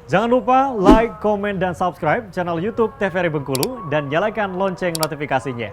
Jangan lupa like, komen, dan subscribe channel YouTube TVRI Bengkulu dan nyalakan lonceng notifikasinya.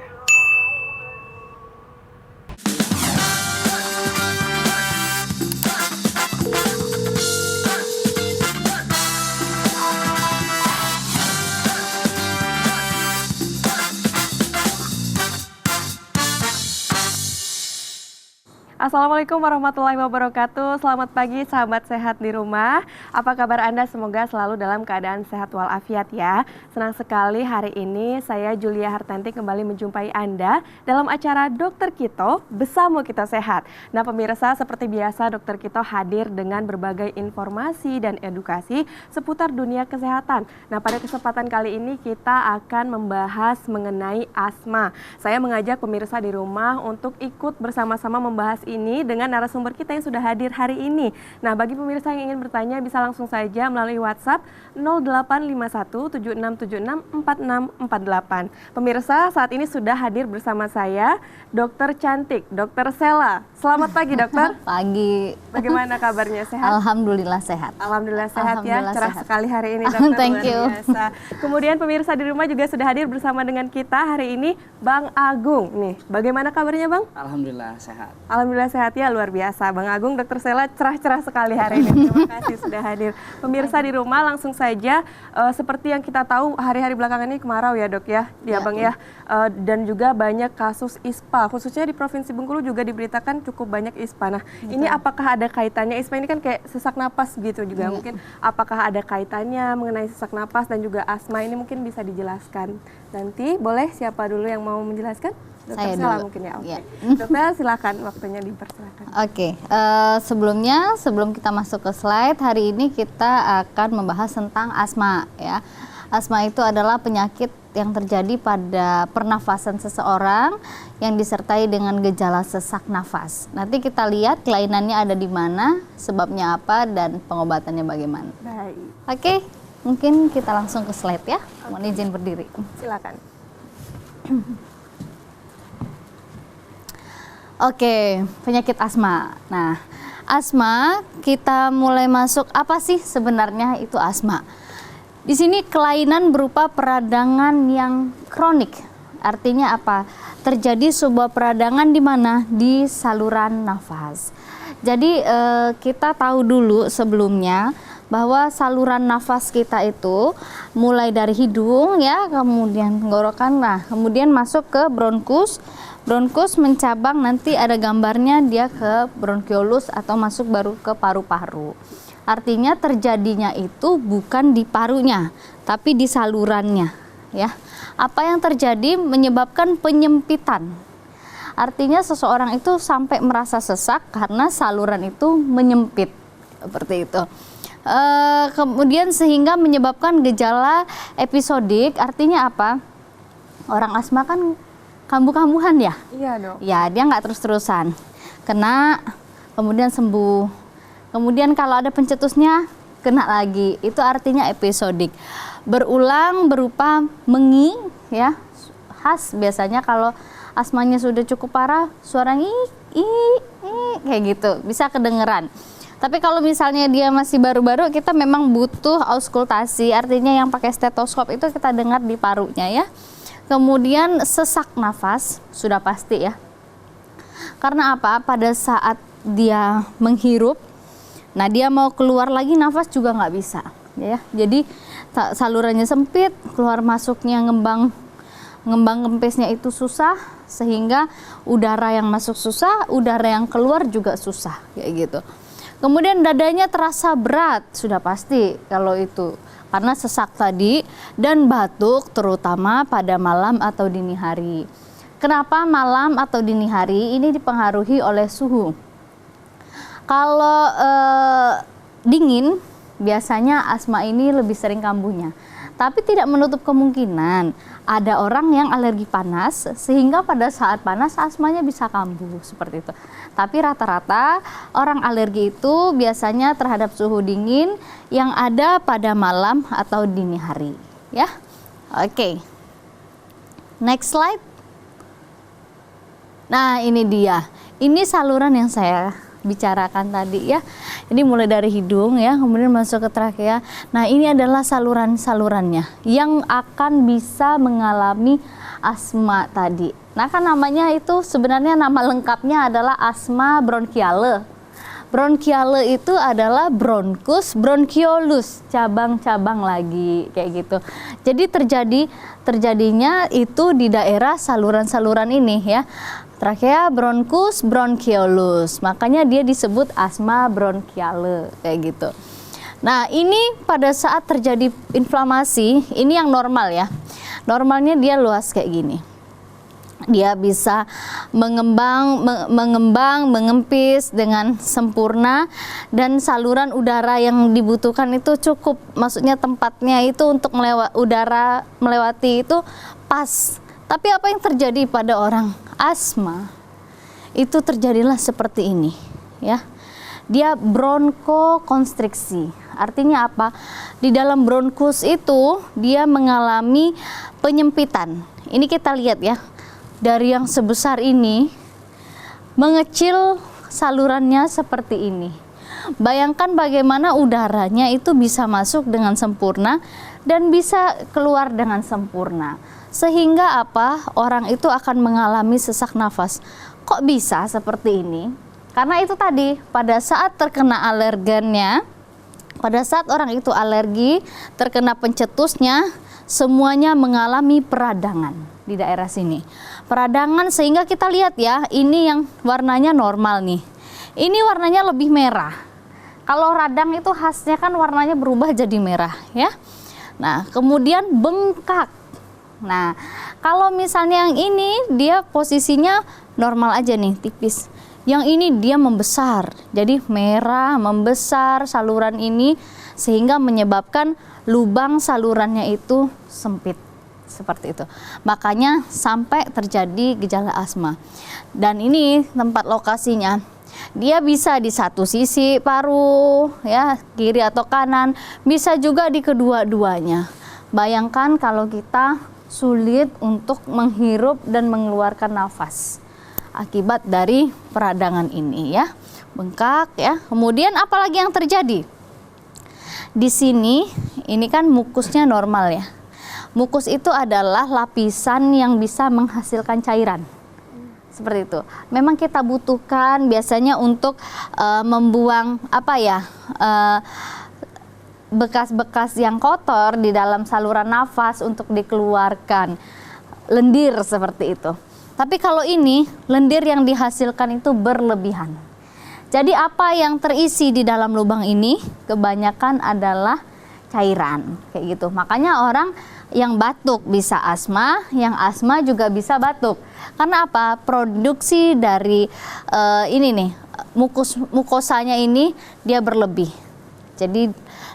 Assalamualaikum warahmatullahi wabarakatuh. Selamat pagi sahabat sehat di rumah. Apa kabar Anda? Semoga selalu dalam keadaan sehat walafiat ya. Senang sekali hari ini saya Julia Hartanti kembali menjumpai Anda dalam acara Dokter Kito Bersama Kita Sehat. Nah pemirsa, seperti biasa Dokter Kito hadir dengan berbagai informasi dan edukasi seputar dunia kesehatan. Nah pada kesempatan kali ini kita akan membahas mengenai asma. Saya mengajak pemirsa di rumah untuk ikut bersama-sama membahas ini dengan narasumber kita yang sudah hadir hari ini. Nah, bagi pemirsa yang ingin bertanya bisa langsung saja melalui WhatsApp 085176464648. Pemirsa, saat ini sudah hadir bersama saya Dokter Cantik, Dokter Sela. Selamat pagi, Dokter. Pagi. Bagaimana kabarnya? Sehat? Alhamdulillah sehat. Alhamdulillah sehat ya. Alhamdulillah Cerah sehat. sekali hari ini, Dokter. Thank you. Luar biasa. Kemudian pemirsa di rumah juga sudah hadir bersama dengan kita hari ini Bang Agung. Nih, bagaimana kabarnya, Bang? Alhamdulillah sehat. Alhamdulillah sehat ya, luar biasa. Bang Agung, Dokter Sela cerah-cerah sekali hari ini. Terima kasih sudah hadir. Pemirsa di rumah langsung saja, seperti yang kita tahu hari-hari belakangan ini kemarau ya dok ya, Ya, Bang ya. Dan juga banyak kasus ISPA, khususnya di Provinsi Bengkulu juga diberitakan cukup banyak ISPA. Nah ini apakah ada kaitannya, ISPA ini kan kayak sesak napas gitu juga, mungkin apakah ada kaitannya mengenai sesak napas dan juga asma ini mungkin bisa dijelaskan. Nanti boleh siapa dulu yang mau menjelaskan? Dokter Saya Sela dulu. mungkin ya, oke. Ya. Dokter silakan, waktunya dipersilakan. Oke, sebelum kita masuk ke slide, hari ini kita akan membahas tentang asma ya. Asma itu adalah penyakit yang terjadi pada pernafasan seseorang yang disertai dengan gejala sesak nafas. Nanti kita lihat kelainannya ada di mana, sebabnya apa, dan pengobatannya bagaimana. Baik, Oke, mungkin kita langsung ke slide ya. Mohon izin berdiri. silakan. Oke, penyakit asma. Nah, asma kita mulai masuk apa sih sebenarnya itu asma? Di sini kelainan berupa peradangan yang kronik. Artinya apa? Terjadi sebuah peradangan di mana? Di saluran nafas. Jadi kita tahu dulu sebelumnya bahwa saluran nafas kita itu mulai dari hidung ya, kemudian tenggorokan, nah kemudian masuk ke bronkus. Bronkus mencabang, nanti ada gambarnya dia ke bronkiolus atau masuk baru ke paru-paru. Artinya terjadinya itu bukan di parunya, tapi di salurannya ya. Apa yang terjadi menyebabkan penyempitan. Artinya seseorang itu sampai merasa sesak karena saluran itu menyempit. Seperti itu. Kemudian sehingga menyebabkan gejala episodik. Artinya apa? Orang asma kan kambuh-kambuhan ya? Iya dok. Ya, dia nggak terus-terusan. Kena, kemudian sembuh. Kemudian kalau ada pencetusnya, kena lagi. Itu artinya episodik. Berulang berupa menging, ya. Khas biasanya kalau asmanya sudah cukup parah, suaranya kayak gitu. Bisa kedengeran. Tapi kalau misalnya dia masih baru-baru, kita memang butuh auskultasi. Artinya yang pakai stetoskop itu kita dengar di parunya ya. Kemudian sesak nafas, sudah pasti ya. Karena apa? Pada saat dia menghirup, nah dia mau keluar lagi nafas juga nggak bisa. Ya, jadi salurannya sempit, keluar masuknya ngembang kempisnya itu susah, sehingga udara yang masuk susah, udara yang keluar juga susah, kayak gitu. Kemudian dadanya terasa berat, sudah pasti kalau itu. Karena sesak tadi dan batuk terutama pada malam atau dini hari. Kenapa malam atau dini hari? Ini dipengaruhi oleh suhu. Kalau dingin biasanya asma ini lebih sering kambuhnya. Tapi tidak menutup kemungkinan ada orang yang alergi panas sehingga pada saat panas asmanya bisa kambuh seperti itu. Tapi rata-rata orang alergi itu biasanya terhadap suhu dingin yang ada pada malam atau dini hari, ya. Oke. Next slide. Nah, ini dia. Ini saluran yang saya bicarakan tadi ya. Ini mulai dari hidung ya, kemudian masuk ke trakea. Nah, ini adalah saluran-salurannya yang akan bisa mengalami asma tadi. Nah, kan namanya itu sebenarnya nama lengkapnya adalah asma bronchiale. Bronchiale itu adalah bronchus, bronchiolus, cabang-cabang lagi kayak gitu. Jadi terjadinya itu di daerah saluran-saluran ini ya. Trakea, bronchus, bronchiolus. Makanya dia disebut asma bronchiale kayak gitu. Nah, ini pada saat terjadi inflamasi, ini yang normal ya. Normalnya dia luas kayak gini. Dia bisa mengembang, mengempis dengan sempurna, dan saluran udara yang dibutuhkan itu cukup. Maksudnya tempatnya itu untuk udara melewati itu pas. Tapi apa yang terjadi pada orang asma? Itu terjadilah seperti ini, ya. Dia bronkokonstriksi. Artinya apa? Di dalam bronkus itu dia mengalami penyempitan. Ini kita lihat ya. Dari yang sebesar ini mengecil salurannya seperti ini. Bayangkan bagaimana udaranya itu bisa masuk dengan sempurna dan bisa keluar dengan sempurna. Sehingga apa? Orang itu akan mengalami sesak nafas. Kok bisa seperti ini? Karena itu tadi, pada saat terkena alergennya, pada saat orang itu alergi, terkena pencetusnya, semuanya mengalami peradangan di daerah sini. Peradangan sehingga kita lihat ya, ini yang warnanya normal nih. Ini warnanya lebih merah. Kalau radang itu khasnya kan warnanya berubah jadi merah ya. Nah, kemudian bengkak. Nah, kalau misalnya yang ini dia posisinya normal aja nih, tipis. Yang ini dia membesar. Jadi merah, membesar saluran ini sehingga menyebabkan lubang salurannya itu sempit. Seperti itu. Makanya sampai terjadi gejala asma. Dan ini tempat lokasinya. Dia bisa di satu sisi paru, ya, kiri atau kanan, bisa juga di kedua-duanya. Bayangkan kalau kita sulit untuk menghirup dan mengeluarkan nafas akibat dari peradangan ini ya. Bengkak ya. Kemudian apalagi yang terjadi? Di sini ini kan mukusnya normal ya. Mukus itu adalah lapisan yang bisa menghasilkan cairan. Seperti itu. Memang kita butuhkan biasanya untuk membuang apa ya? Bekas-bekas yang kotor di dalam saluran nafas untuk dikeluarkan. Lendir seperti itu. Tapi kalau ini, lendir yang dihasilkan itu berlebihan. Jadi apa yang terisi di dalam lubang ini kebanyakan adalah cairan, kayak gitu. Makanya orang yang batuk bisa asma, yang asma juga bisa batuk. Karena apa? Produksi dari ini nih, mukosanya ini dia berlebih. Jadi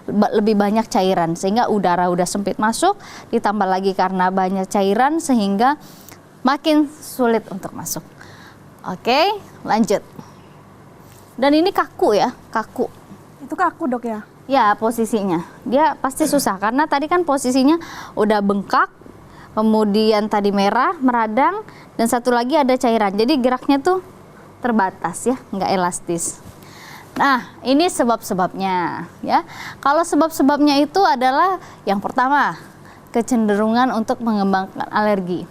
lebih banyak cairan sehingga udara udah sempit masuk, ditambah lagi karena banyak cairan sehingga makin sulit untuk masuk. Oke, lanjut. Dan ini kaku ya, kaku. Itu kaku dok ya? Ya, posisinya. Dia pasti susah karena tadi kan posisinya udah bengkak, kemudian tadi merah, meradang, dan satu lagi ada cairan. Jadi geraknya tuh terbatas ya, nggak elastis. Nah, ini sebab-sebabnya ya. Kalau sebab-sebabnya itu adalah yang pertama, kecenderungan untuk mengembangkan alergi.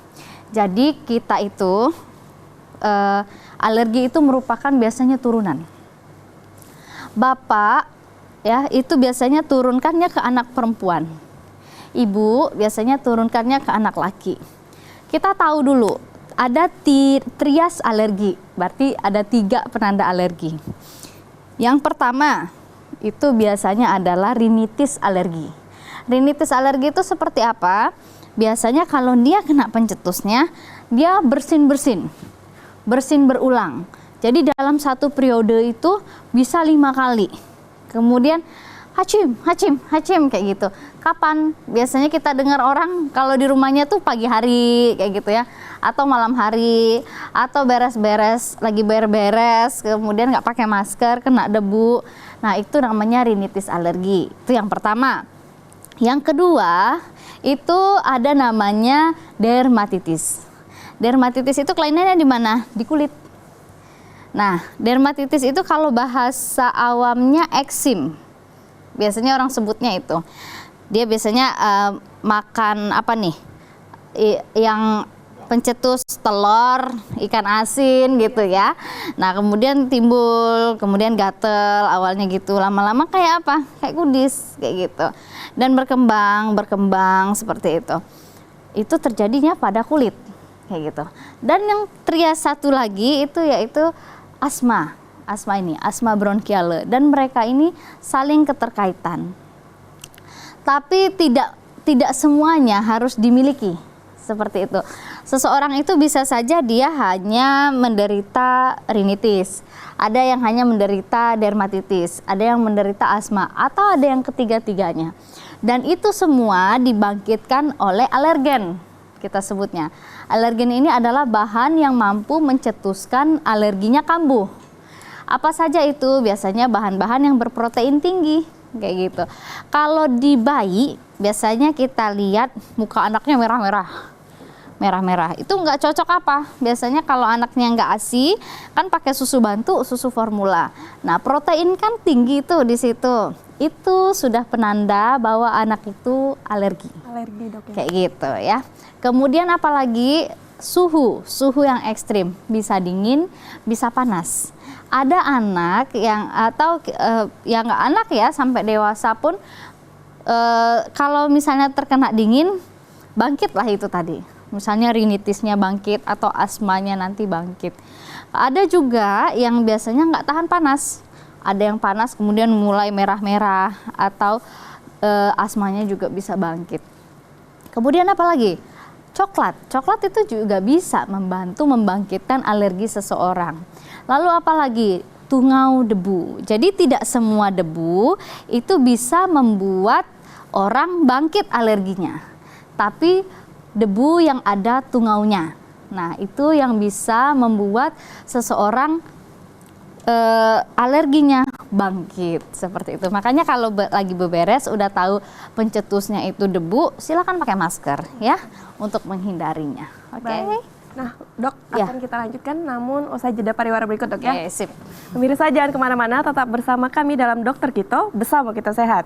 Jadi kita itu alergi itu merupakan biasanya turunan. Bapak ya itu biasanya turunkannya ke anak perempuan. Ibu biasanya turunkannya ke anak laki. Kita tahu dulu ada trias alergi, berarti ada 3 penanda alergi. Yang pertama itu biasanya adalah rinitis alergi. Rinitis alergi itu seperti apa? Biasanya kalau dia kena pencetusnya, dia bersin berulang. Jadi dalam satu periode itu bisa 5 kali. Kemudian hacim kayak gitu. Kapan? Biasanya kita dengar orang kalau di rumahnya tuh pagi hari kayak gitu ya, atau malam hari, atau lagi beres-beres, kemudian nggak pakai masker, kena debu. Nah itu namanya rinitis alergi. Itu yang pertama. Yang kedua itu ada namanya dermatitis. Dermatitis itu kelainannya di mana? Di kulit. Nah, dermatitis itu kalau bahasa awamnya eksim. Biasanya orang sebutnya itu. Dia biasanya makan apa nih? Yang pencetus telur, ikan asin gitu ya. Nah, kemudian timbul, kemudian gatel awalnya gitu. Lama-lama kayak apa? Kayak kudis, kayak gitu. Dan berkembang seperti itu. Itu terjadinya pada kulit, kayak gitu. Dan yang trias satu lagi itu yaitu asma. Asma bronkiale. Dan mereka ini saling keterkaitan. Tapi tidak semuanya harus dimiliki. Seperti itu. Seseorang itu bisa saja dia hanya menderita rinitis, ada yang hanya menderita dermatitis, ada yang menderita asma, atau ada yang ketiga-tiganya. Dan itu semua dibangkitkan oleh alergen, kita sebutnya. Alergen ini adalah bahan yang mampu mencetuskan alerginya kambuh. Apa saja itu? Biasanya bahan-bahan yang berprotein tinggi, kayak gitu. Kalau di bayi, biasanya kita lihat muka anaknya merah-merah, itu nggak cocok apa? Biasanya kalau anaknya nggak ASI, kan pakai susu bantu, susu formula. Nah, protein kan tinggi tuh di situ. Itu sudah penanda bahwa anak itu alergi. Alergi, Dok, ya. Kayak gitu ya. Kemudian apalagi suhu yang ekstrim, bisa dingin, bisa panas. Ada anak yang atau yang nggak anak ya, sampai dewasa pun kalau misalnya terkena dingin, bangkitlah itu tadi. Misalnya rinitisnya bangkit atau asmanya nanti bangkit. Ada juga yang biasanya nggak tahan panas. Ada yang panas kemudian mulai merah-merah atau asmanya juga bisa bangkit. Kemudian apa lagi? Coklat. Coklat itu juga bisa membantu membangkitkan alergi seseorang. Lalu apa lagi? Tungau debu. Jadi tidak semua debu itu bisa membuat orang bangkit alerginya. Tapi debu yang ada tungaunya. Nah, itu yang bisa membuat seseorang alerginya bangkit seperti itu. Makanya kalau lagi beberes udah tahu pencetusnya itu debu, silakan pakai masker ya untuk menghindarinya. Oke. Baik. Nah, Dok, Ya. akan kita lanjutkan namun usai jeda pariwara berikut, Dok, ya. Oke, sip. Pemirsa jangan kemana-mana, tetap bersama kami dalam Dokter Kito, bersama kita sehat.